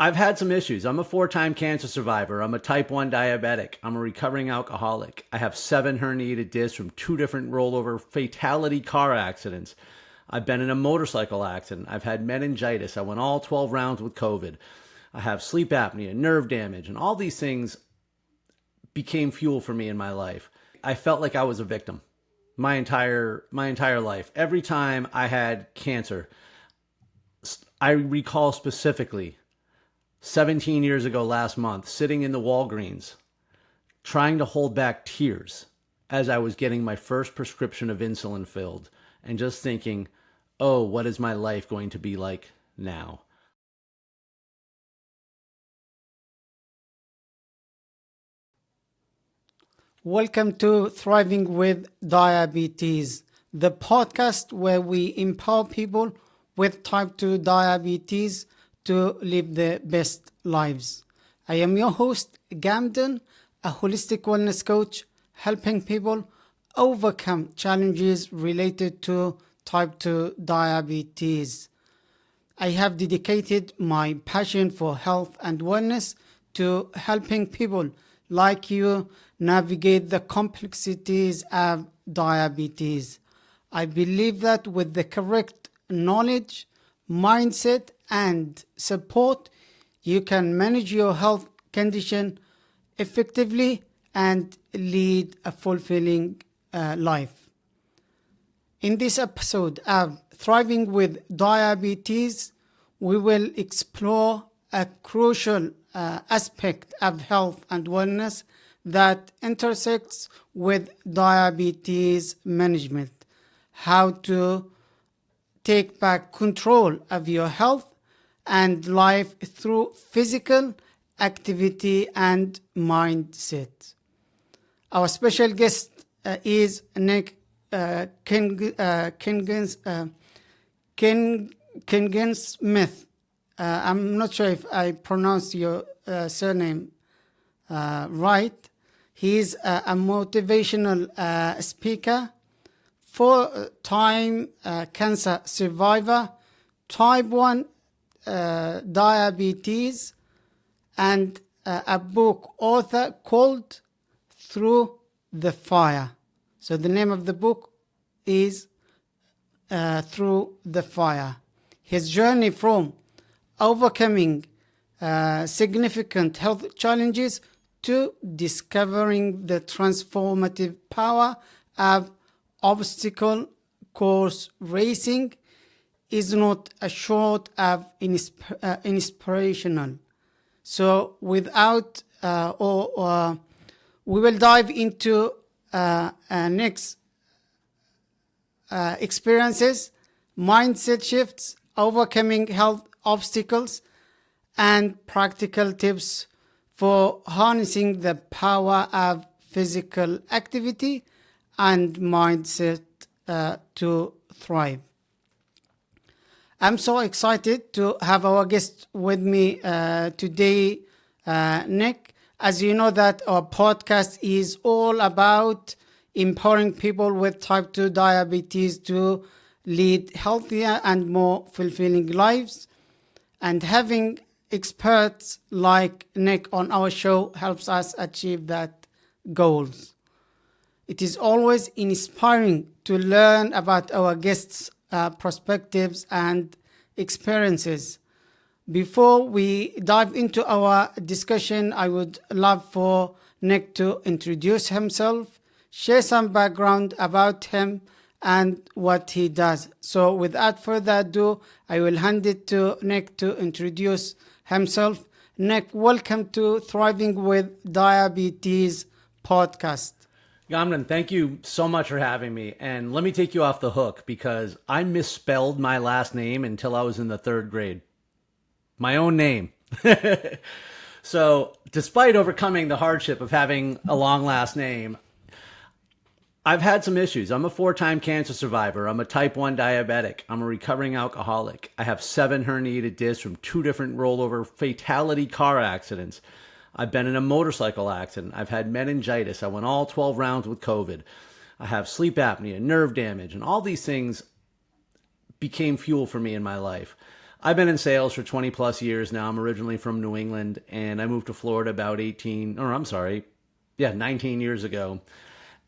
I've had some issues. I'm a 4-time cancer survivor. I'm a type 1 diabetic. I'm a recovering alcoholic. I have 7 herniated discs from 2 different rollover fatality car accidents. I've been in a motorcycle accident. I've had meningitis. I went all 12 rounds with COVID. I have sleep apnea, nerve damage, and all these things became fuel for me in my life. I felt like I was a victim my entire life. Every time I had cancer, I recall specifically 17 years ago last month, sitting in the Walgreens, trying to hold back tears as I was getting my first prescription of insulin filled and just thinking, oh, what is my life going to be like now? Welcome to Thriving with Diabetes, the podcast where we empower people with type 2 diabetes to live their best lives. I am your host, Gamden, a holistic wellness coach, helping people overcome challenges related to type 2 diabetes. I have dedicated my passion for health and wellness to helping people like you navigate the complexities of diabetes. I believe that with the correct knowledge, mindset, and support, you can manage your health condition effectively and lead a fulfilling life. In this episode of Thriving with Diabetes, we will explore a crucial aspect of health and wellness that intersects with diabetes management. How to take back control of your health and life through physical activity and mindset. Our special guest is Nick Klingensmith. I'm not sure if I pronounced your surname right. He's a motivational speaker, 4-time cancer survivor, type 1 diabetes, and a book author called Through the Fire. So the name of the book is Through the Fire. His journey from overcoming significant health challenges to discovering the transformative power of obstacle course racing is not a short of inspirational. So without we will dive into next experiences, mindset shifts, overcoming health obstacles, and practical tips for harnessing the power of physical activity and mindset to thrive. I'm so excited to have our guest with me today, Nick. As you know that our podcast is all about empowering people with type 2 diabetes to lead healthier and more fulfilling lives. And having experts like Nick on our show helps us achieve that goals. It is always inspiring to learn about our guests' perspectives and experiences. Before we dive into our discussion, I would love for Nick to introduce himself, share some background about him and what he does. So without further ado, I will hand it to Nick to introduce himself. Nick, welcome to Thriving with Diabetes podcast. Gamden, thank you so much for having me. And let me take you off the hook because I misspelled my last name until I was in the 3rd grade. My own name. So despite overcoming the hardship of having a long last name, I've had some issues. I'm a 4-time cancer survivor. I'm a type 1 diabetic. I'm a recovering alcoholic. I have 7 herniated discs from 2 different rollover fatality car accidents. I've been in a motorcycle accident. I've had meningitis. I went all 12 rounds with COVID. I have sleep apnea, nerve damage, and all these things became fuel for me in my life. I've been in sales for 20 plus years now. I'm originally from New England, and I moved to Florida about 19 years ago.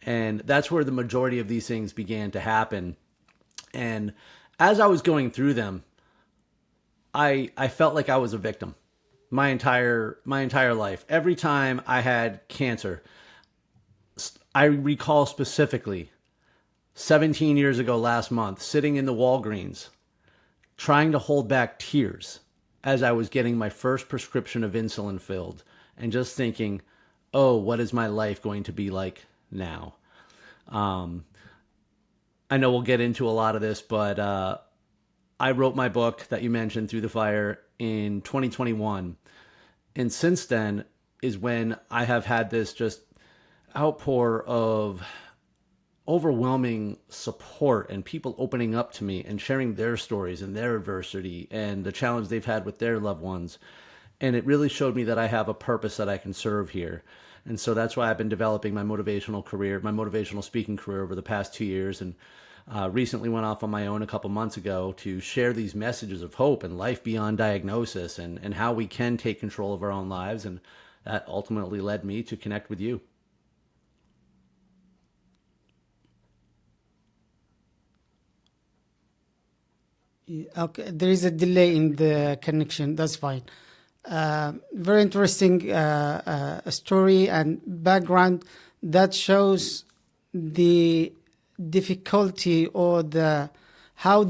And that's where the majority of these things began to happen. And as I was going through them, I felt like I was a victim my entire life. Every time I had cancer, I recall specifically 17 years ago last month, sitting in the Walgreens, trying to hold back tears as I was getting my first prescription of insulin filled and just thinking, oh, what is my life going to be like now? I know we'll get into a lot of this, but I wrote my book that you mentioned, Through the Fire, in 2021. And since then is when I have had this just outpour of overwhelming support and people opening up to me and sharing their stories and their adversity and the challenge they've had with their loved ones. And it really showed me that I have a purpose that I can serve here. And so that's why I've been developing my motivational speaking career over the past 2 years. And recently went off on my own a couple months ago to share these messages of hope and life beyond diagnosis and how we can take control of our own lives. And that ultimately led me to connect with you. Okay, there is a delay in the connection. That's fine. Very interesting story and background that shows the difficulty or the how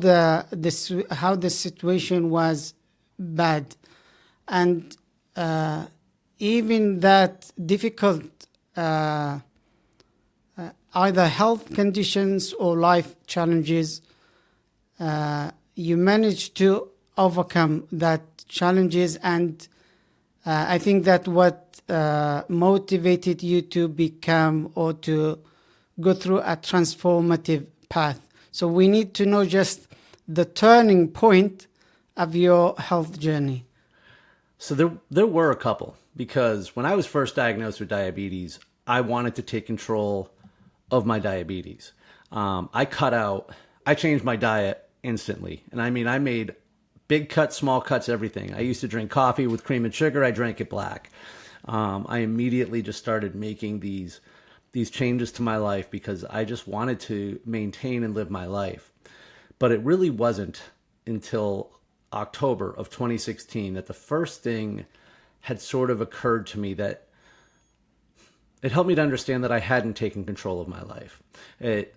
how the situation was bad, and even that difficult either health conditions or life challenges. You managed to overcome that challenges, and I think that what motivated you to become or to go through a transformative path. So we need to know just the turning point of your health journey. So there were a couple, because when I was first diagnosed with diabetes, I wanted to take control of my diabetes. I changed my diet instantly. And I mean, I made big cuts, small cuts, everything. I used to drink coffee with cream and sugar. I drank it black. I immediately just started making these changes to my life because I just wanted to maintain and live my life. But it really wasn't until October of 2016 that the first thing had sort of occurred to me that it helped me to understand that I hadn't taken control of my life. It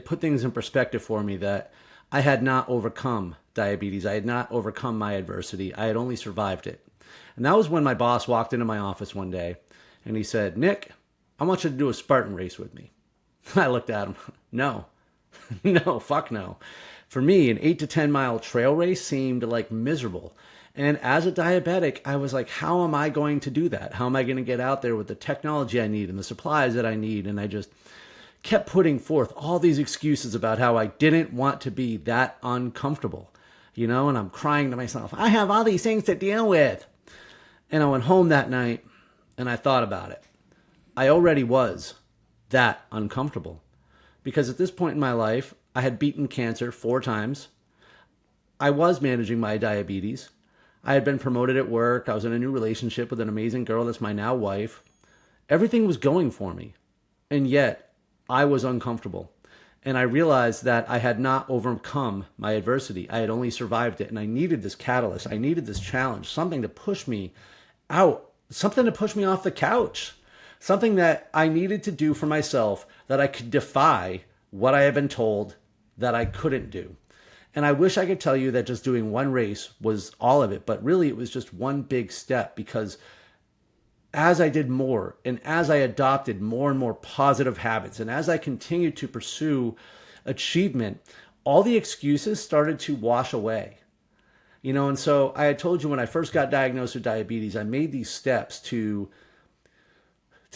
put things in perspective for me that I had not overcome diabetes. I had not overcome my adversity. I had only survived it. And that was when my boss walked into my office one day and he said, "Nick, I want you to do a Spartan race with me." I looked at him. No, no, fuck no. For me, an 8 to 10 mile trail race seemed like miserable. And as a diabetic, I was like, how am I going to do that? How am I going to get out there with the technology I need and the supplies that I need? And I just kept putting forth all these excuses about how I didn't want to be that uncomfortable, and I'm crying to myself, I have all these things to deal with. And I went home that night and I thought about it. I already was that uncomfortable because at this point in my life, I had beaten cancer 4 times. I was managing my diabetes. I had been promoted at work. I was in a new relationship with an amazing girl that's my now wife. Everything was going for me. And yet, I was uncomfortable. And I realized that I had not overcome my adversity. I had only survived it. And I needed this catalyst. I needed this challenge, something to push me out, something to push me off the couch, something that I needed to do for myself that I could defy what I had been told that I couldn't do. And I wish I could tell you that just doing one race was all of it, but really it was just one big step, because as I did more and as I adopted more and more positive habits and as I continued to pursue achievement, all the excuses started to wash away. And so I had told you when I first got diagnosed with diabetes, I made these steps to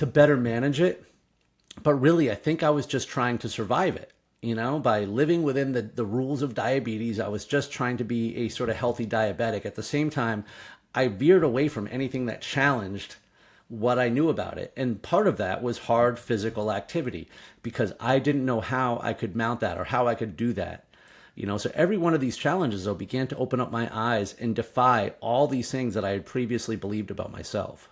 better manage it. But really, I think I was just trying to survive it. By living within the rules of diabetes, I was just trying to be a sort of healthy diabetic. At the same time, I veered away from anything that challenged what I knew about it. And part of that was hard physical activity because I didn't know how I could mount that or how I could do that. So every one of these challenges, though, began to open up my eyes and defy all these things that I had previously believed about myself.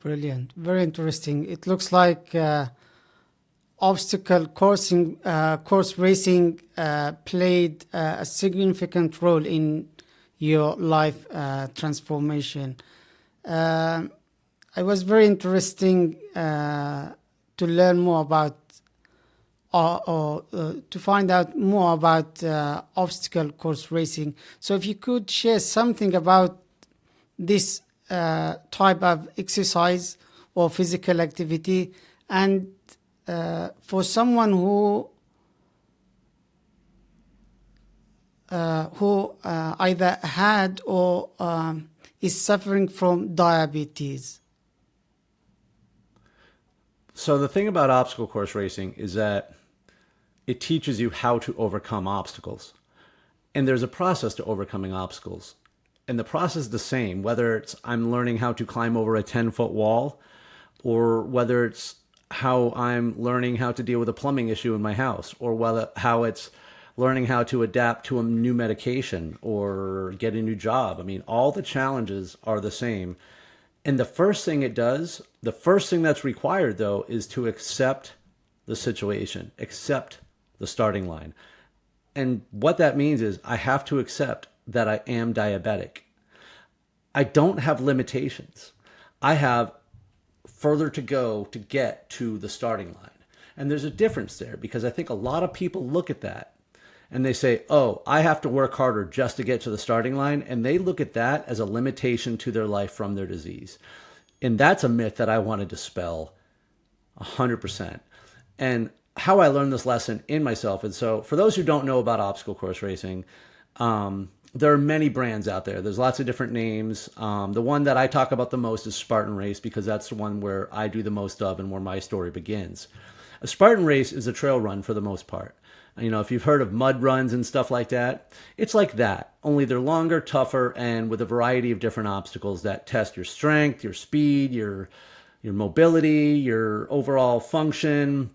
Brilliant. Very interesting. It looks like course racing played a significant role in your life transformation. It was very interesting to learn more about or to find out more about obstacle course racing. So if you could share something about this type of exercise or physical activity, and for someone who either had or is suffering from diabetes. So the thing about obstacle course racing is that it teaches you how to overcome obstacles. And there's a process to overcoming obstacles. And the process is the same, whether it's I'm learning how to climb over a 10-foot wall, or whether it's how I'm learning how to deal with a plumbing issue in my house, or how it's learning how to adapt to a new medication or get a new job. I mean, all the challenges are the same. And the first thing that's required, though, is to accept the situation, accept the starting line. And what that means is I have to accept that I am diabetic. I don't have limitations. I have further to go to get to the starting line. And there's a difference there, because I think a lot of people look at that and they say, oh, I have to work harder just to get to the starting line. And they look at that as a limitation to their life from their disease. And that's a myth that I want to dispel 100%. And how I learned this lesson in myself. And so for those who don't know about obstacle course racing, there are many brands out there. There's lots of different names. The one that I talk about the most is Spartan Race, because that's the one where I do the most of and where my story begins. A Spartan Race is a trail run for the most part. If you've heard of mud runs and stuff like that, it's like that, only they're longer, tougher, and with a variety of different obstacles that test your strength, your speed, your mobility, your overall function.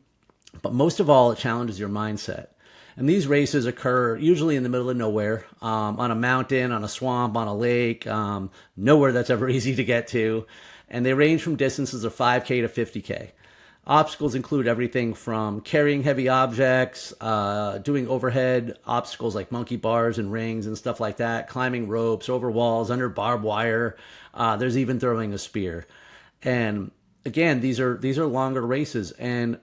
But most of all, it challenges your mindset. And these races occur usually in the middle of nowhere, on a mountain, on a swamp, on a lake, nowhere that's ever easy to get to. And they range from distances of 5K to 50K. Obstacles include everything from carrying heavy objects, doing overhead obstacles like monkey bars and rings and stuff like that, climbing ropes, over walls, under barbed wire. There's even throwing a spear. And again, these are longer races, and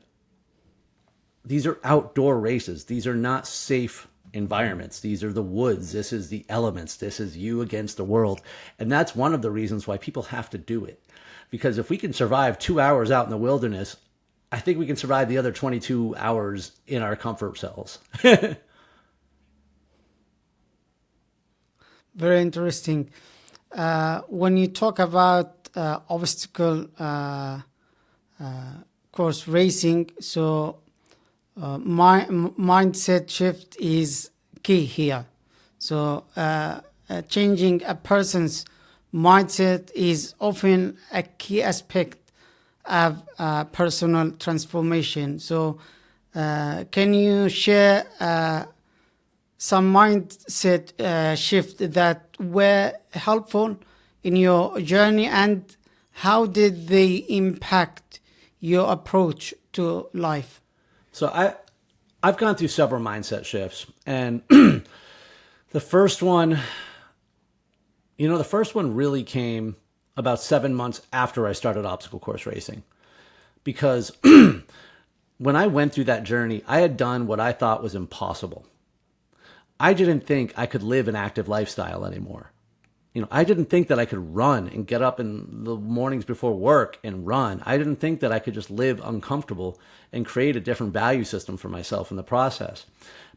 these are outdoor races. These are not safe environments. These are the woods. This is the elements. This is you against the world. And that's one of the reasons why people have to do it. Because if we can survive 2 hours out in the wilderness, I think we can survive the other 22 hours in our comfort cells. Very interesting. When you talk about obstacle course racing, so my mindset shift is key here. So changing a person's mindset is often a key aspect of personal transformation. So can you share some mindset shift that were helpful in your journey, and how did they impact your approach to life? So I've gone through several mindset shifts, and the first one really came about 7 months after I started obstacle course racing. Because when I went through that journey, I had done what I thought was impossible. I didn't think I could live an active lifestyle anymore. I didn't think that I could run and get up in the mornings before work and run. I didn't think that I could just live uncomfortable and create a different value system for myself in the process.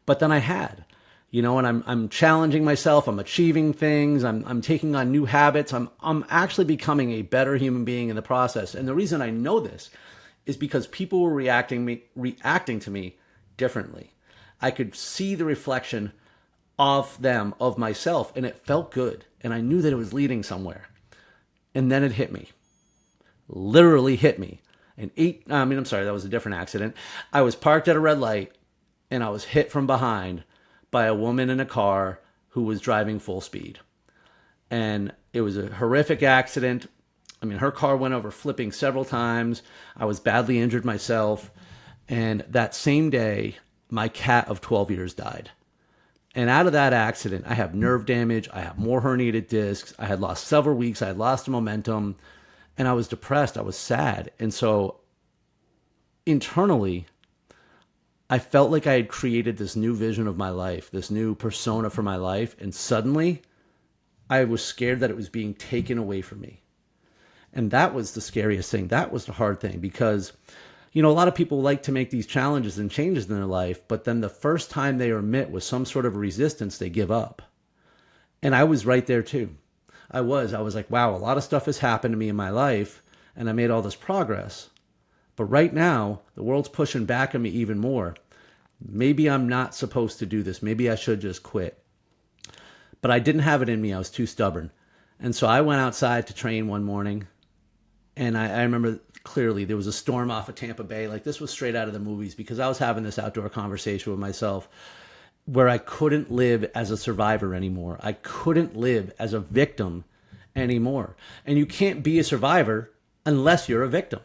But then I had. And I'm challenging myself. I'm achieving things. I'm taking on new habits. I'm actually becoming a better human being in the process. And the reason I know this is because people were reacting to me differently. I could see the reflection of them, of myself, and it felt good. And I knew that it was leading somewhere. And then it hit me. Literally hit me. That was a different accident. I was parked at a red light, and I was hit from behind by a woman in a car who was driving full speed. And it was a horrific accident. I mean, her car went over flipping several times. I was badly injured myself. And that same day, my cat of 12 years died. And out of that accident, I have nerve damage. I have more herniated discs. I had lost several weeks. I had lost momentum. And I was depressed. I was sad. And so internally, I felt like I had created this new vision of my life, this new persona for my life. And suddenly, I was scared that it was being taken away from me. And that was the scariest thing. That was the hard thing because, a lot of people like to make these challenges and changes in their life, but then the first time they are met with some sort of resistance, they give up. And I was right there too. I was like, wow, a lot of stuff has happened to me in my life and I made all this progress. But right now, the world's pushing back on me even more. Maybe I'm not supposed to do this. Maybe I should just quit. But I didn't have it in me. I was too stubborn. And so I went outside to train one morning. And I remember clearly there was a storm off of Tampa Bay. Like this was straight out of the movies because I was having this outdoor conversation with myself where I couldn't live as a survivor anymore. I couldn't live as a victim anymore. And you can't be a survivor unless you're a victim.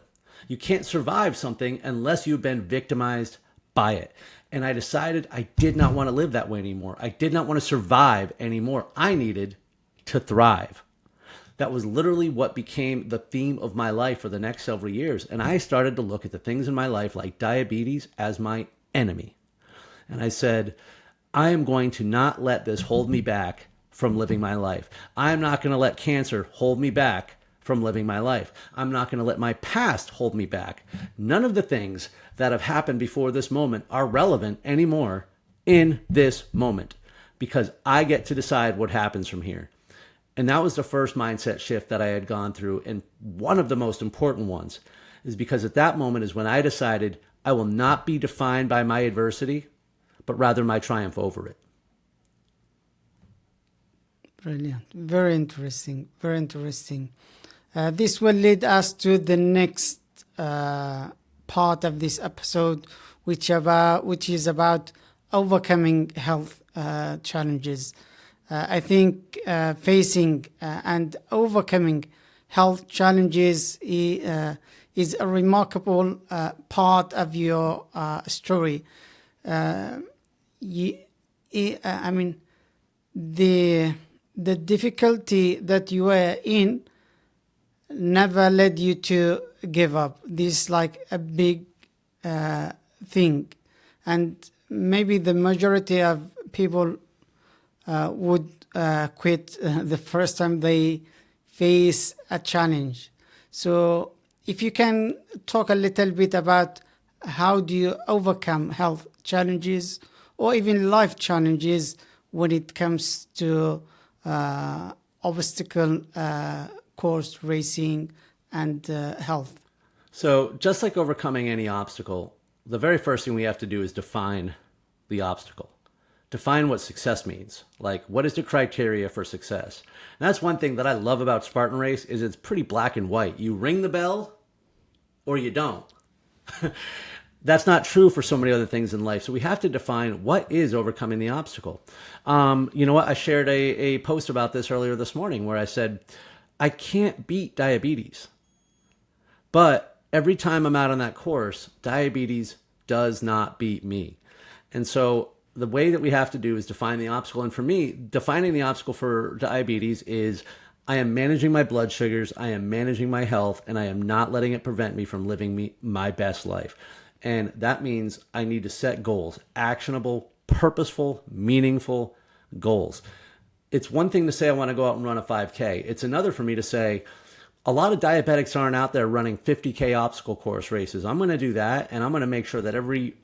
You can't survive something unless you've been victimized by it. And I decided I did not want to live that way anymore. I did not want to survive anymore. I needed to thrive. That was literally what became the theme of my life for the next several years. And I started to look at the things in my life like diabetes as my enemy. And I said, I am going to not let this hold me back from living my life. I'm not going to let cancer hold me back from living my life. I'm not going to let my past hold me back. None of the things that have happened before this moment are relevant anymore in this moment because I get to decide what happens from here. And that was the first mindset shift that I had gone through. And one of the most important ones is because at that moment is when I decided I will not be defined by my adversity, but rather my triumph over it. Brilliant. Very interesting. Very interesting. This will lead us to the next part of this episode, which is about overcoming health challenges. I think facing and overcoming health challenges is a remarkable part of your story. I mean, the difficulty that you were in never led you to give up. This is like a big thing, and maybe the majority of people would quit the first time they face a challenge. So if you can talk a little bit about how do you overcome health challenges or even life challenges when it comes to obstacle course racing and health. So just like overcoming any obstacle, the very first thing we have to do is define the obstacle. Define what success means. Like, what is the criteria for success? And that's one thing that I love about Spartan Race is it's pretty black and white. You ring the bell or you don't. That's not true for so many other things in life. So we have to define what is overcoming the obstacle. You know what? I shared a post about this earlier this morning where I said, I can't beat diabetes. But every time I'm out on that course, diabetes does not beat me. And so the way that we have to do is define the obstacle. And for me, defining the obstacle for diabetes is I am managing my blood sugars, I am managing my health, and I am not letting it prevent me from living my best life. And that means I need to set goals, actionable, purposeful, meaningful goals. It's one thing to say I want to go out and run a 5K. It's another for me to say, a lot of diabetics aren't out there running 50K obstacle course races. I'm going to do that, and I'm going to make sure that every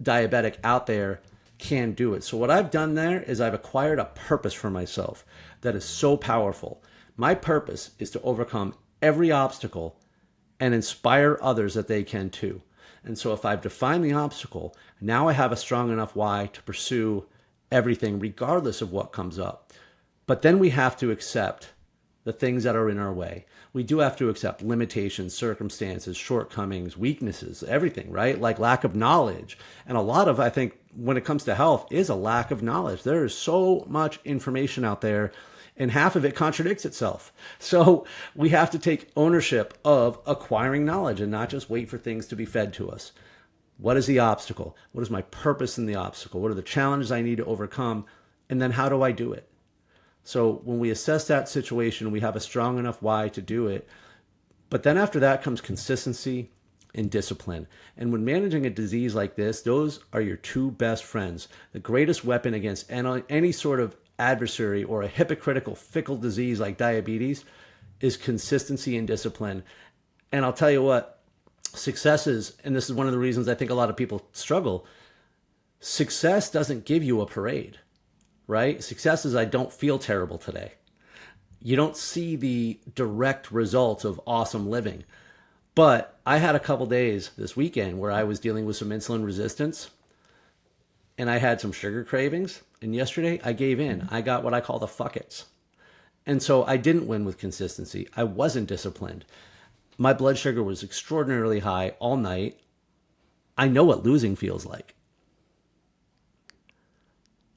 diabetic out there can do it. So what I've done there is I've acquired a purpose for myself that is so powerful. My purpose is to overcome every obstacle and inspire others that they can too. And so if I've defined the obstacle, now I have a strong enough why to pursue everything regardless of what comes up. But then we have to accept the things that are in our way. We do have to accept limitations, circumstances, shortcomings, weaknesses, everything, right? Like lack of knowledge. And a lot of, I think, when it comes to health is a lack of knowledge. There is so much information out there, and half of it contradicts itself. So we have to take ownership of acquiring knowledge and not just wait for things to be fed to us. What is the obstacle? What is my purpose in the obstacle? What are the challenges I need to overcome? And then how do I do it? So when we assess that situation, we have a strong enough why to do it. But then after that comes consistency and discipline. And when managing a disease like this, those are your two best friends. The greatest weapon against any sort of adversary or a hypocritical, fickle disease like diabetes is consistency and discipline. And I'll tell you what, successes, and this is one of the reasons I think a lot of people struggle, success doesn't give you a parade, right? Success is I don't feel terrible today. You don't see the direct results of awesome living. But I had a couple days this weekend where I was dealing with some insulin resistance and I had some sugar cravings. And yesterday I gave in. I got what I call the fuckets. And so I didn't win with consistency. I wasn't disciplined. My blood sugar was extraordinarily high all night. I know what losing feels like.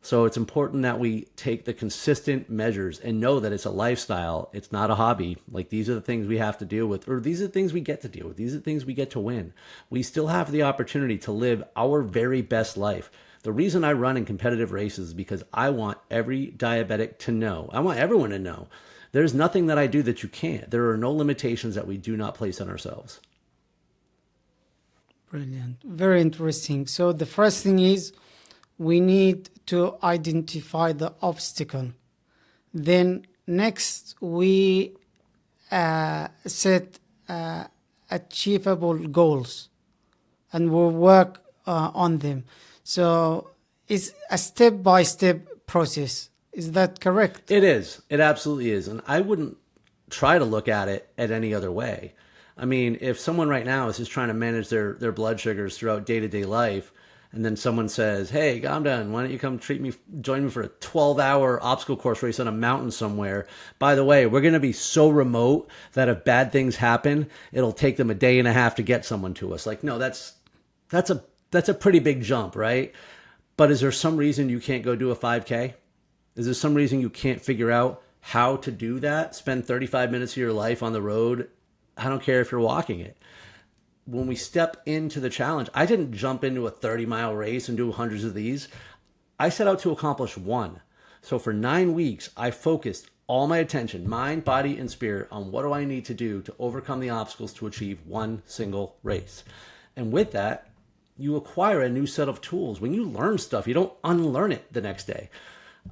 So it's important that we take the consistent measures and know that it's a lifestyle. It's not a hobby. Like, these are the things we have to deal with, or these are the things we get to deal with. These are the things we get to win. We still have the opportunity to live our very best life. The reason I run in competitive races is because I want every diabetic to know. I want everyone to know. There's nothing that I do that you can't. There are no limitations that we do not place on ourselves. Brilliant. Very interesting. So the first thing is we need to identify the obstacle. Then next we set achievable goals and we'll work on them. So it's a step-by-step process. Is that correct? It is. It absolutely is. And I wouldn't try to look at it at any other way. I mean, if someone right now is just trying to manage their blood sugars throughout day-to-day life, and then someone says, hey, calm down, why don't you come join me for a 12-hour obstacle course race on a mountain somewhere? By the way, we're going to be so remote that if bad things happen, it'll take them a day and a half to get someone to us. Like, no, that's a pretty big jump, right? But is there some reason you can't go do a 5K? Is there some reason you can't figure out how to do that? Spend 35 minutes of your life on the road. I don't care if you're walking it. When we step into the challenge, I didn't jump into a 30-mile race and do hundreds of these. I set out to accomplish one. So for 9 weeks, I focused all my attention, mind, body, and spirit on what do I need to do to overcome the obstacles to achieve one single race. And with that, you acquire a new set of tools. When you learn stuff, you don't unlearn it the next day.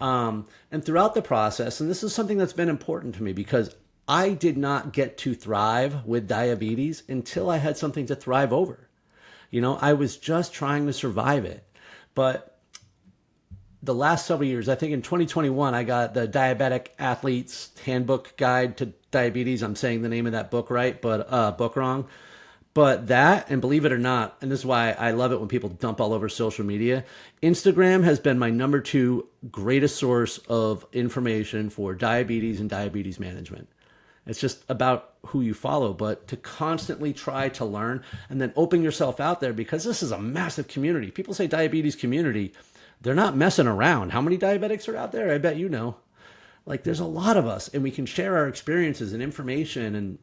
And throughout the process, and this is something that's been important to me because I did not get to thrive with diabetes until I had something to thrive over. You know, I was just trying to survive it. But the last several years, I think in 2021, I got the Diabetic Athlete's Handbook Guide to Diabetes. I'm saying the name of that book right, but book wrong. But that, and believe it or not, and this is why I love it when people dump all over social media, Instagram has been my number 2 greatest source of information for diabetes and diabetes management. It's just about who you follow, but to constantly try to learn and then open yourself out there, because this is a massive community. People say diabetes community. They're not messing around. How many diabetics are out there? I bet you know. Like, there's a lot of us, and we can share our experiences and information and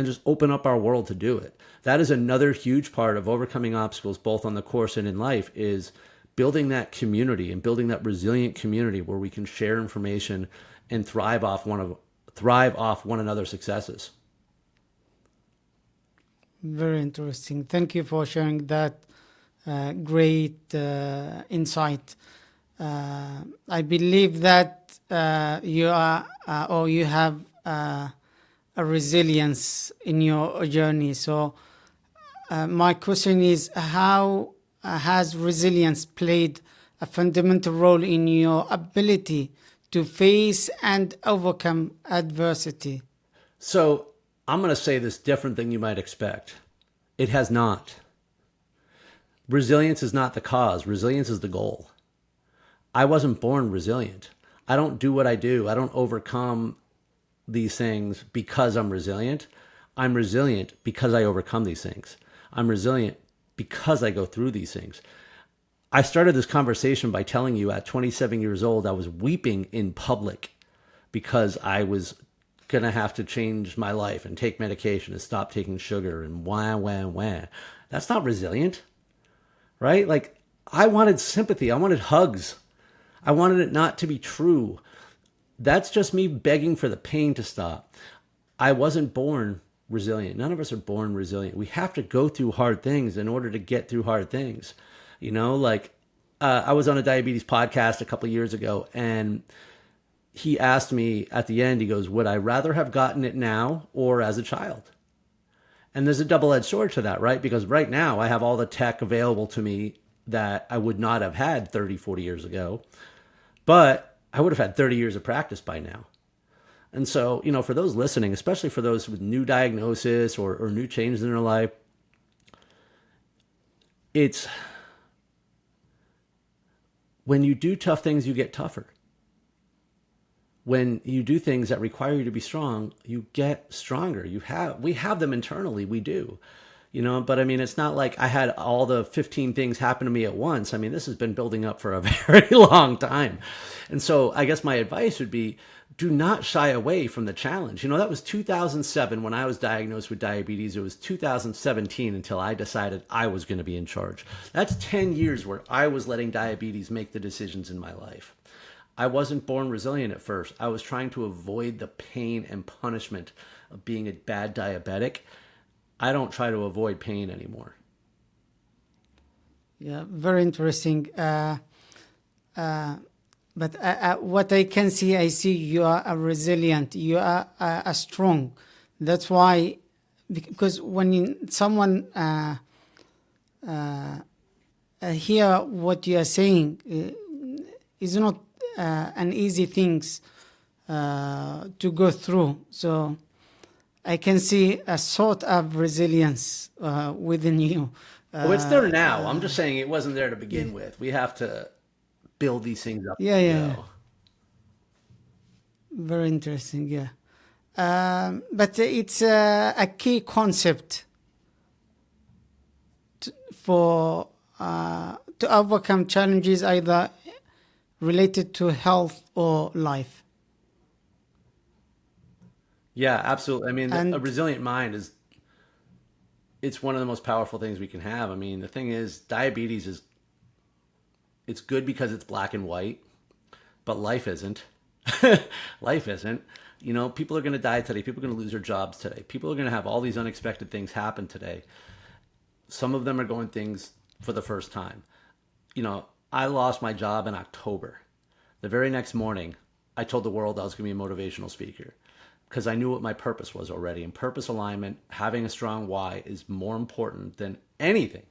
just open up our world to do it. That is another huge part of overcoming obstacles, both on the course and in life, is building that community and building that resilient community where we can share information and thrive off one another's successes. Very interesting. Thank you for sharing that great insight. I believe that you are or you have a resilience in your journey. So my question is, how has resilience played a fundamental role in your ability to face and overcome adversity? So I'm going to say this different than you might expect. It has not. Resilience is not the cause. Resilience is the goal. I wasn't born resilient. I don't do what I do. I don't overcome these things because I'm resilient. I'm resilient because I overcome these things. I'm resilient because I go through these things. I started this conversation by telling you at 27 years old, I was weeping in public because I was going to have to change my life and take medication and stop taking sugar and wah, wah, wah. That's not resilient, right? Like, I wanted sympathy. I wanted hugs. I wanted it not to be true. That's just me begging for the pain to stop. I wasn't born resilient. None of us are born resilient. We have to go through hard things in order to get through hard things. You know, like I was on a diabetes podcast a couple of years ago, and he asked me at the end, he goes, would I rather have gotten it now or as a child? And there's a double-edged sword to that, right? Because right now I have all the tech available to me that I would not have had 30, 40 years ago. But I would have had 30 years of practice by now. And so, you know, for those listening, especially for those with new diagnosis or new changes in their life, it's when you do tough things, you get tougher. When you do things that require you to be strong, you get stronger. We have them internally. We do, you know, but I mean, it's not like I had all the 15 things happen to me at once. I mean, this has been building up for a very long time. And so I guess my advice would be, do not shy away from the challenge. You know, that was 2007 when I was diagnosed with diabetes. It was 2017 until I decided I was going to be in charge. That's 10 years where I was letting diabetes make the decisions in my life. I wasn't born resilient at first. I was trying to avoid the pain and punishment of being a bad diabetic. I don't try to avoid pain anymore. Yeah, very interesting. But what I can see, I see you are a resilient, you are a strong. That's why, because when someone hear what you are saying, is not an easy things to go through. So I can see a sort of resilience within you. Well, it's there now. I'm just saying it wasn't there to begin with. We have to build these things up. Yeah, yeah. Very interesting, yeah. But it's a key concept to overcome challenges either related to health or life. Yeah, absolutely. I mean, And a resilient mind it's one of the most powerful things we can have. I mean, the thing is, diabetes it's good because it's black and white, but life isn't. Life isn't. You know, people are going to die today. People are going to lose their jobs today. People are going to have all these unexpected things happen today. Some of them are going things for the first time. You know, I lost my job in October. The very next morning, I told the world I was going to be a motivational speaker because I knew what my purpose was already. And purpose alignment, having a strong why is more important than anything.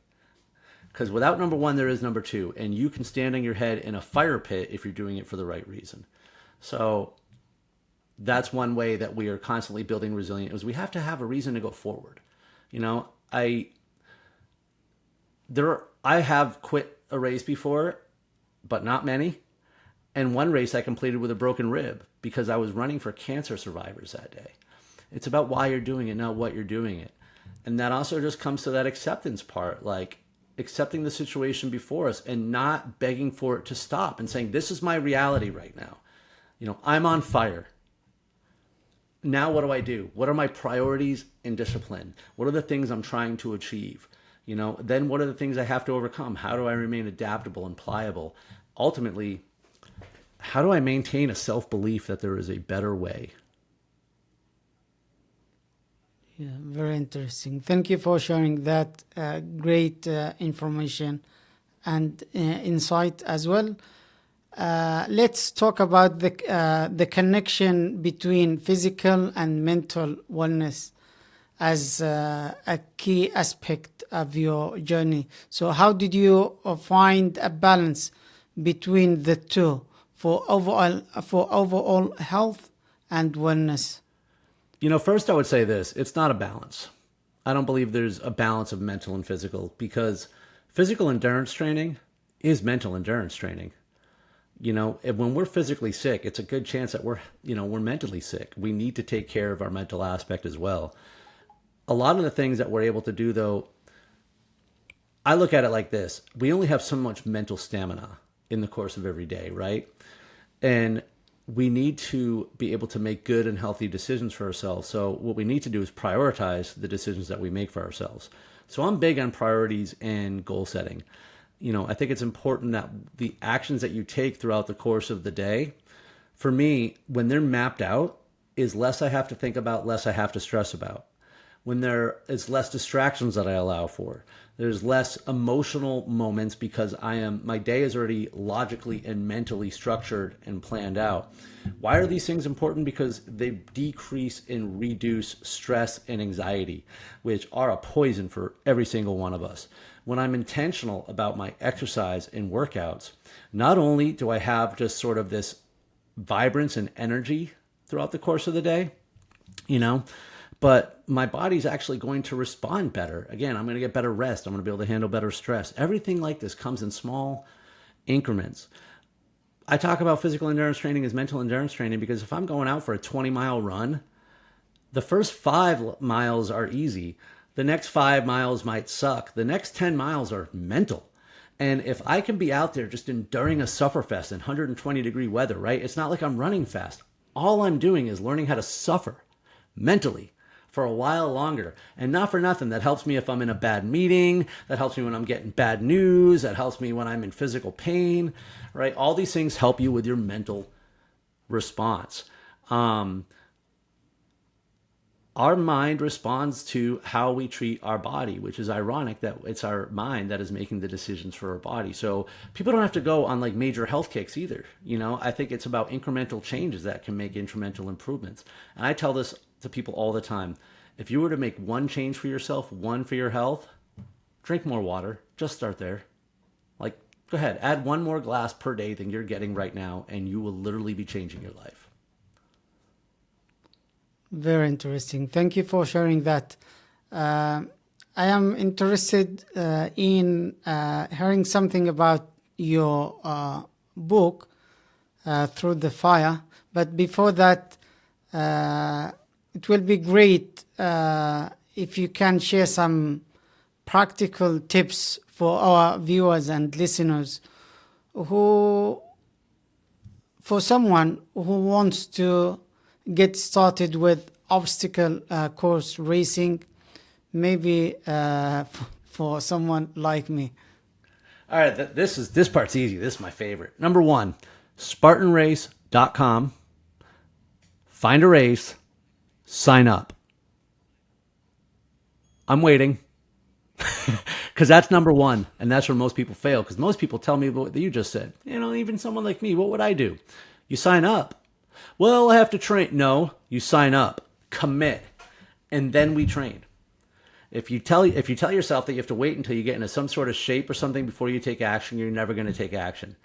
Because without number one, there is number two. And you can stand on your head in a fire pit if you're doing it for the right reason. So that's one way that we are constantly building resilience is we have to have a reason to go forward. You know, I have quit a race before, but not many. And one race I completed with a broken rib because I was running for cancer survivors that day. It's about why you're doing it, not what you're doing it. And that also just comes to that acceptance part, like accepting the situation before us and not begging for it to stop and saying, this is my reality right now. You know, I'm on fire. Now what do I do? What are my priorities and discipline? What are the things I'm trying to achieve? You know, then what are the things I have to overcome? How do I remain adaptable and pliable? Ultimately, how do I maintain a self-belief that there is a better way? yeah, very interesting. Thank you for sharing that great information and insight as well. Let's talk about the connection between physical and mental wellness as a key aspect of your journey. So how did you find a balance between the two for overall health and wellness? You know, first I would say this, it's not a balance. I don't believe there's a balance of mental and physical because physical endurance training is mental endurance training. You know, when we're physically sick, it's a good chance that we're mentally sick. We need to take care of our mental aspect as well. A lot of the things that we're able to do, though, I look at it like this. We only have so much mental stamina in the course of every day, right? And we need to be able to make good and healthy decisions for ourselves. So what we need to do is prioritize the decisions that we make for ourselves. So I'm big on priorities and goal setting. I think it's important that the actions that you take throughout the course of the day, for me, when they're mapped out, is less I have to think about, less I have to stress about. When there is less distractions that I allow for, there's less emotional moments because my day is already logically and mentally structured and planned out. Why are these things important? Because they decrease and reduce stress and anxiety, which are a poison for every single one of us. When I'm intentional about my exercise and workouts, not only do I have just sort of this vibrance and energy throughout the course of the day, but my body's actually going to respond better. Again, I'm going to get better rest. I'm going to be able to handle better stress. Everything like this comes in small increments. I talk about physical endurance training as mental endurance training because if I'm going out for a 20-mile run, the first 5 miles are easy. The next 5 miles might suck. The next 10 miles are mental. And if I can be out there just enduring a sufferfest in 120-degree weather, right? It's not like I'm running fast. All I'm doing is learning how to suffer mentally for a while longer. And not for nothing, that helps me if I'm in a bad meeting, that helps me when I'm getting bad news, that helps me when I'm in physical pain, right? All these things help you with your mental response. Our mind responds to how we treat our body, which is ironic that it's our mind that is making the decisions for our body. So people don't have to go on like major health kicks either. I think it's about incremental changes that can make incremental improvements. And I tell this to people all the time. If you were to make one change for yourself, one for your health, drink more water. Just start there. Like, go ahead, add one more glass per day than you're getting right now, and you will literally be changing your life. Very interesting. Thank you for sharing that. I am interested in hearing something about your book, Through the Fire. But before that, it will be great if you can share some practical tips for our viewers and listeners for someone who wants to get started with obstacle course racing, maybe for someone like me. All right, this part's easy. This is my favorite. Number 1, SpartanRace.com. Find a race, sign up. I'm waiting. Because that's number 1, and that's where most people fail. Because most people tell me what you just said. Even someone like me, what would I do? You sign up. Well, I have to train. No, you sign up, commit, and then we train. If you tell yourself that you have to wait until you get into some sort of shape or something before you take action, you're never going to take action.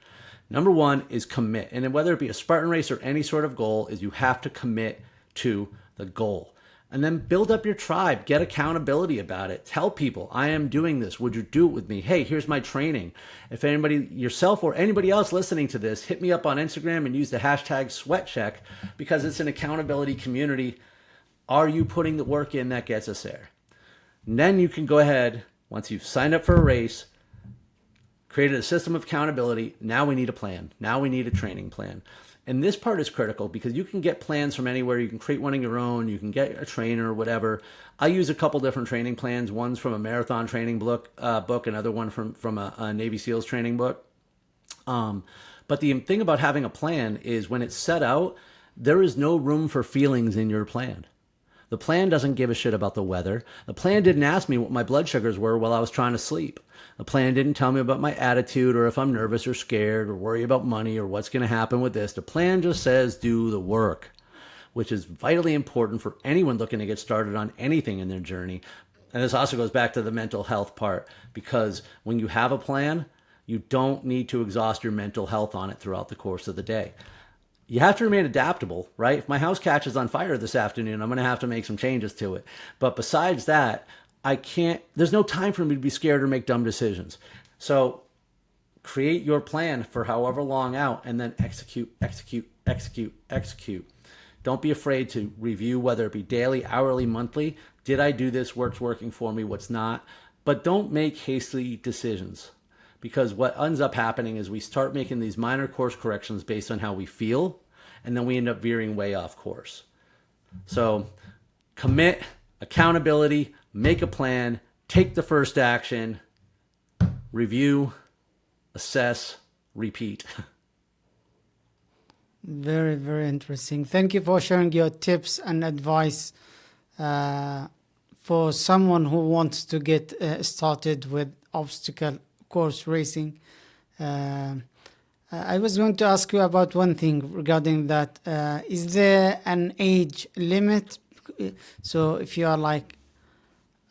Number 1 is commit. And then whether it be a Spartan race or any sort of goal, is you have to commit to the goal. And then build up your tribe. Get accountability about it. Tell people, I am doing this. Would you do it with me? Hey, here's my training. If anybody, yourself or anybody else listening to this, hit me up on Instagram and use the hashtag SweatCheck because it's an accountability community. Are you putting the work in that gets us there? And then you can go ahead, once you've signed up for a race, created a system of accountability. Now we need a plan. Now we need a training plan. And this part is critical because you can get plans from anywhere. You can create one on your own. You can get a trainer or whatever. I use a couple different training plans. One's from a marathon training book, another one from a Navy SEALs training book. But the thing about having a plan is when it's set out, there is no room for feelings in your plan. The plan doesn't give a shit about the weather. The plan didn't ask me what my blood sugars were while I was trying to sleep. The plan didn't tell me about my attitude or if I'm nervous or scared or worry about money or what's going to happen with this. The plan just says do the work, which is vitally important for anyone looking to get started on anything in their journey. And this also goes back to the mental health part, because when you have a plan, you don't need to exhaust your mental health on it throughout the course of the day. You have to remain adaptable, right? If my house catches on fire this afternoon, I'm going to have to make some changes to it. But besides that, there's no time for me to be scared or make dumb decisions. So create your plan for however long out and then execute. Don't be afraid to review, whether it be daily, hourly, monthly. Did I do this? What's working for me? What's not? But don't make hasty decisions, because what ends up happening is we start making these minor course corrections based on how we feel, and then we end up veering way off course. So commit, accountability, make a plan, take the first action, review, assess, repeat. Very, very interesting. Thank you for sharing your tips and advice for someone who wants to get started with obstacle course racing. I was going to ask you about one thing regarding that. Is there an age limit? So if you are like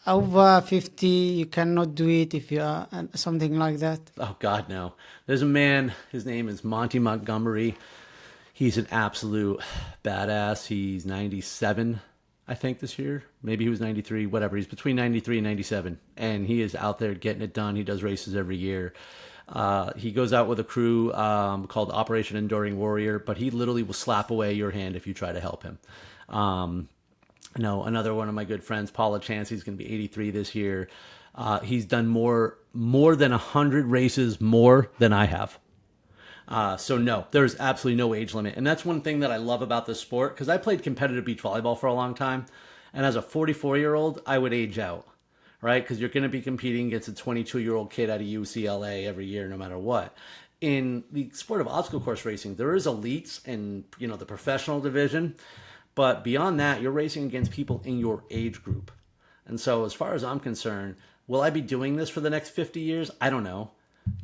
over 50, you cannot do it if you are something like that? Oh, God, no. There's a man, his name is Monty Montgomery. He's an absolute badass. He's 97, I think, this year. Maybe he was 93, whatever. He's between 93 and 97. And he is out there getting it done. He does races every year. He goes out with a crew called Operation Enduring Warrior, but he literally will slap away your hand if you try to help him. Another one of my good friends, Paula Chance, he's going to be 83 this year. He's done more than 100 races more than I have. So no, there's absolutely no age limit. And that's one thing that I love about this sport, because I played competitive beach volleyball for a long time. And as a 44-year-old, I would age out, right? Because you're going to be competing against a 22-year-old kid out of UCLA every year, no matter what. In the sport of obstacle course racing, there is elites in, the professional division. But beyond that, you're racing against people in your age group. And so as far as I'm concerned, will I be doing this for the next 50 years? I don't know.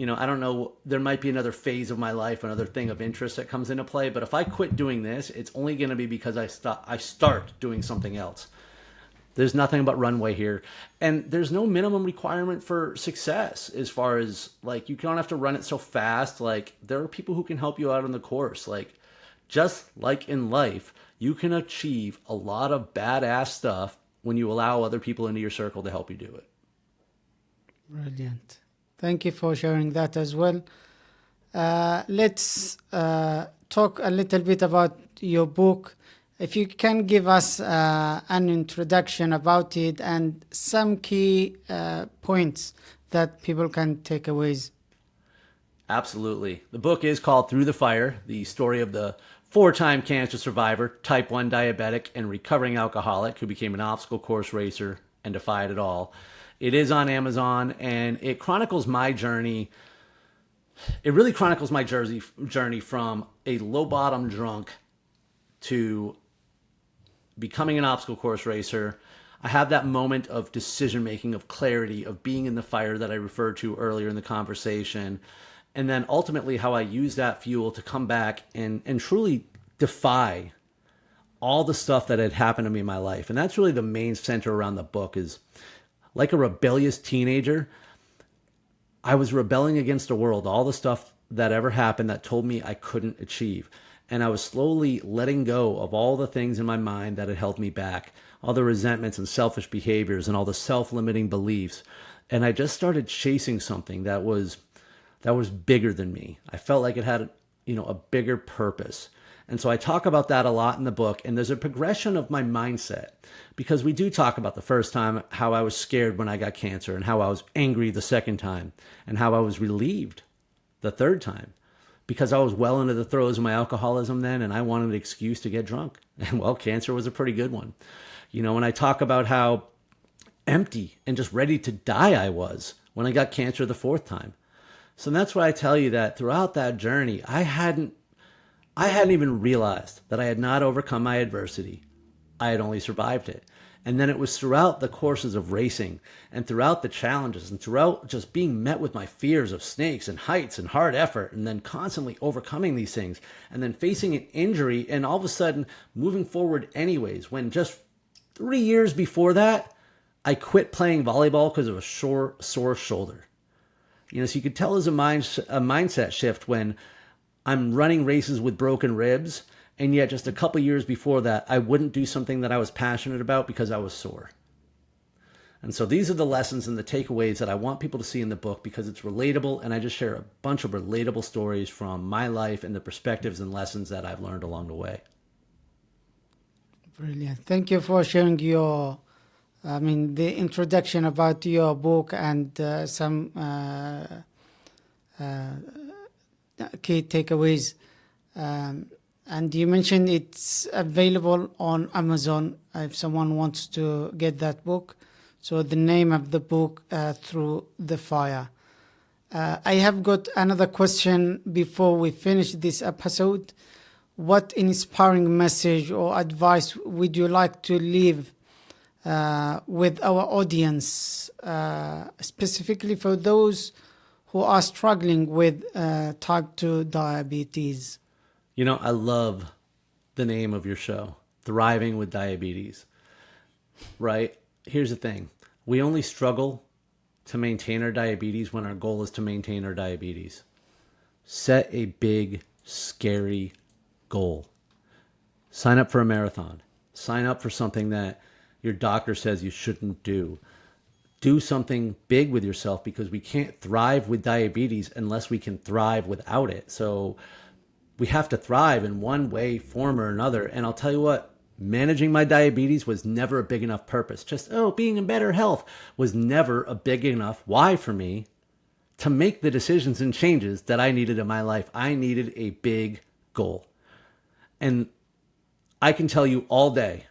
I don't know. There might be another phase of my life, another thing of interest that comes into play. But if I quit doing this, it's only going to be because I start doing something else. There's nothing but runway here. And there's no minimum requirement for success as far as, you don't have to run it so fast. There are people who can help you out on the course. Just like in life, you can achieve a lot of badass stuff when you allow other people into your circle to help you do it. Brilliant. Thank you for sharing that as well. Let's talk a little bit about your book. If you can give us an introduction about it and some key points that people can take away. Absolutely. The book is called Through the Fire, the story of the 4-time cancer survivor, type 1 diabetic, and recovering alcoholic who became an obstacle course racer and defied it all. It is on Amazon, and it chronicles my journey. It really chronicles my journey from a low-bottom drunk to becoming an obstacle course racer. I have that moment of decision-making, of clarity, of being in the fire that I referred to earlier in the conversation, and then ultimately how I use that fuel to come back and truly defy all the stuff that had happened to me in my life. And that's really the main center around the book is, like a rebellious teenager, I was rebelling against the world, all the stuff that ever happened that told me I couldn't achieve. And I was slowly letting go of all the things in my mind that had held me back, all the resentments and selfish behaviors and all the self-limiting beliefs. And I just started chasing something that was bigger than me. I felt like it had, a bigger purpose. And so I talk about that a lot in the book, and there's a progression of my mindset, because we do talk about the first time, how I was scared when I got cancer, and how I was angry the second time, and how I was relieved the third time, because I was well into the throes of my alcoholism then, and I wanted an excuse to get drunk. And well, cancer was a pretty good one. When I talk about how empty and just ready to die I was when I got cancer the fourth time. So that's why I tell you that throughout that journey, I hadn't even realized that I had not overcome my adversity. I had only survived it. And then it was throughout the courses of racing and throughout the challenges and throughout just being met with my fears of snakes and heights and hard effort, and then constantly overcoming these things and then facing an injury and all of a sudden moving forward anyways, when just 3 years before that, I quit playing volleyball because of a sore shoulder. So you could tell there's a mindset shift when I'm running races with broken ribs, and yet just a couple years before that, I wouldn't do something that I was passionate about because I was sore. And so these are the lessons and the takeaways that I want people to see in the book, because it's relatable, and I just share a bunch of relatable stories from my life and the perspectives and lessons that I've learned along the way. Brilliant. Thank you for sharing your I mean, the introduction about your book and some key takeaways. And you mentioned it's available on Amazon if someone wants to get that book. So the name of the book, Through the Fire. I have got another question before we finish this episode. What inspiring message or advice would you like to leave with our audience, specifically for those who are struggling with type 2 diabetes? You know, I love the name of your show, Thriving with Diabetes, right? Here's the thing. We only struggle to maintain our diabetes when our goal is to maintain our diabetes. Set a big, scary goal. Sign up for a marathon. Sign up for something that your doctor says you shouldn't do. Do something big with yourself, because we can't thrive with diabetes unless we can thrive without it. So we have to thrive in one way, form, or another. And I'll tell you what, managing my diabetes was never a big enough purpose. Just, being in better health was never a big enough why for me to make the decisions and changes that I needed in my life. I needed a big goal. And I can tell you all day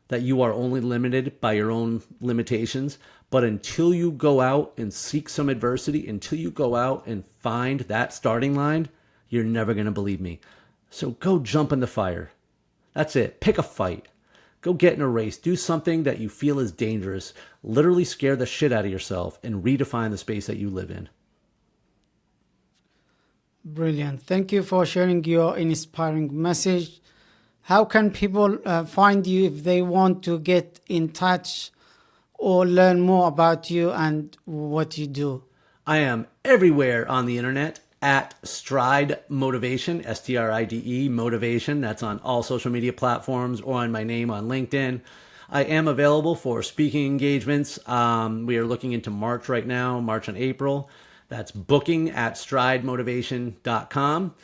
that you are only limited by your own limitations. But until you go out and seek some adversity, until you go out and find that starting line, you're never going to believe me. So go jump in the fire. That's it. Pick a fight. Go get in a race. Do something that you feel is dangerous. Literally scare the shit out of yourself and redefine the space that you live in. Brilliant. Thank you for sharing your inspiring message. How can people find you if they want to get in touch or learn more about you and what you do? I am everywhere on the internet at Stride Motivation, STRIDE Motivation. That's on all social media platforms, or on my name on LinkedIn. I am available for speaking engagements. We are looking into March right now, March and April. That's booking at stridemotivation.com.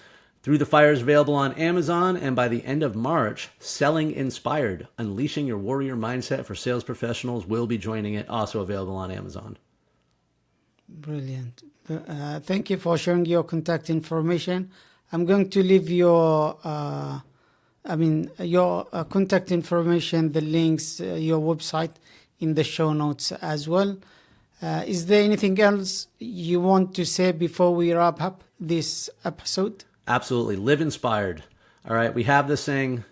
Through the Fire is available on Amazon, and by the end of March, Selling Inspired, Unleashing Your Warrior Mindset for Sales Professionals will be joining it, also available on Amazon. Brilliant. Thank you for sharing your contact information. I'm going to leave your contact information, the links, your website in the show notes as well. Is there anything else you want to say before we wrap up this episode? Absolutely. Live inspired. All right. We have this saying,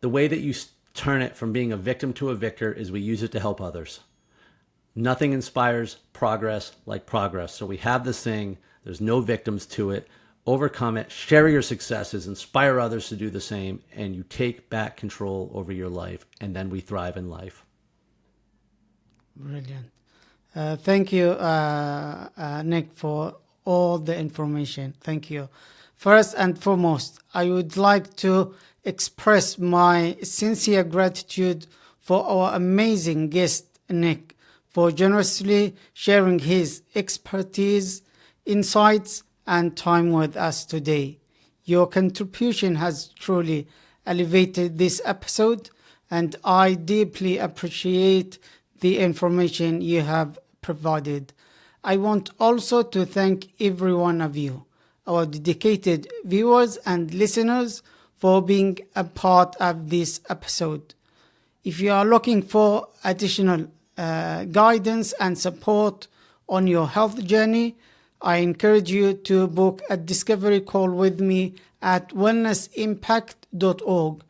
the way that you turn it from being a victim to a victor is we use it to help others. Nothing inspires progress like progress. So we have this thing. There's no victims to it. Overcome it. Share your successes. Inspire others to do the same. And you take back control over your life. And then we thrive in life. Brilliant. Thank you, Nick, for all the information. Thank you. First and foremost, I would like to express my sincere gratitude for our amazing guest, Nick, for generously sharing his expertise, insights, and time with us today. Your contribution has truly elevated this episode, and I deeply appreciate the information you have provided. I want also to thank every one of you, our dedicated viewers and listeners, for being a part of this episode. If you are looking for additional guidance and support on your health journey, I encourage you to book a discovery call with me at wellnessimpact.org.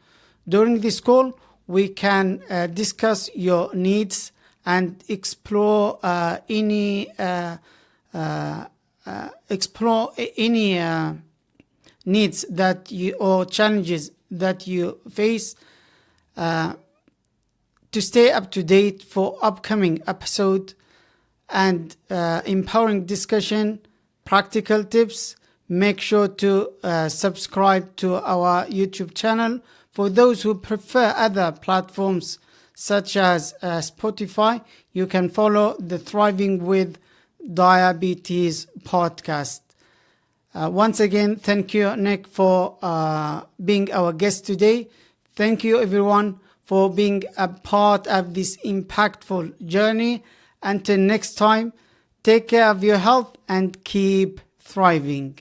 During this call, we can discuss your needs and explore any needs that you or challenges that you face, to stay up to date for upcoming episode and empowering discussion, practical tips. Make sure to subscribe to our YouTube channel. For those who prefer other platforms such as Spotify, you can follow the Thriving with Diabetes podcast. Once again, thank you, Nick, for being our guest today. Thank you, everyone, for being a part of this impactful journey. Until next time, take care of your health and keep thriving.